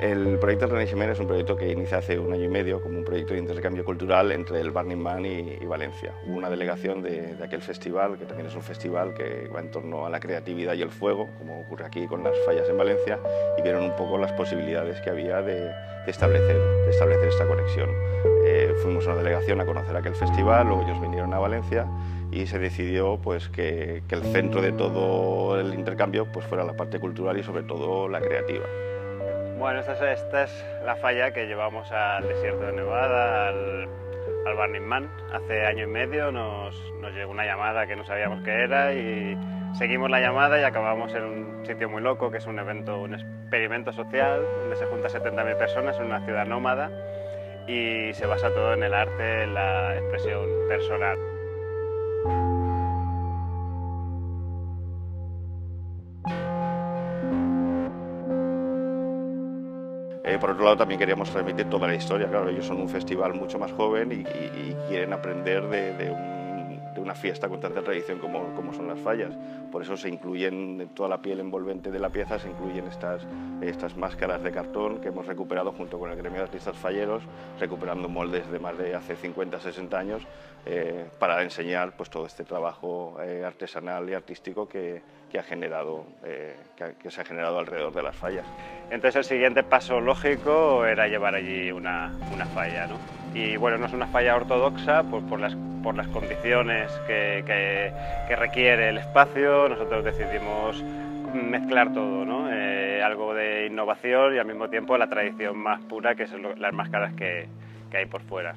El proyecto del Renaixement es un proyecto que inicia hace 1 año y medio como un proyecto de intercambio cultural entre el Burning Man y Valencia. Hubo una delegación de aquel festival, que también es un festival que va en torno a la creatividad y el fuego, como ocurre aquí con las fallas en Valencia, y vieron un poco las posibilidades que había de establecer esta conexión. Fuimos una delegación a conocer aquel festival, luego ellos vinieron a Valencia y se decidió pues, que el centro de todo el intercambio pues, fuera la parte cultural y sobre todo la creativa. Bueno, esta es la falla que llevamos al desierto de Nevada, al Burning Man. Hace 1 año y medio nos llegó una llamada que no sabíamos qué era y seguimos la llamada y acabamos en un sitio muy loco, que es un evento, un experimento social, donde se juntan 70.000 personas en una ciudad nómada y se basa todo en el arte, en la expresión personal. Por otro lado, también queríamos transmitir toda la historia. Claro, ellos son un festival mucho más joven y quieren aprender de una fiesta con tanta tradición como son las fallas. Por eso se incluyen en toda la piel envolvente de la pieza, se incluyen estas máscaras de cartón que hemos recuperado junto con el gremio de artistas falleros, recuperando moldes de más de hace 50-60 años para enseñar pues, todo este trabajo artesanal y artístico que se ha generado alrededor de las fallas. Entonces el siguiente paso lógico era llevar allí una falla, ¿no? Y bueno, no es una falla ortodoxa por las condiciones que requiere el espacio. Nosotros decidimos mezclar todo, ¿no? Algo de innovación y al mismo tiempo la tradición más pura, que son las máscaras que hay por fuera.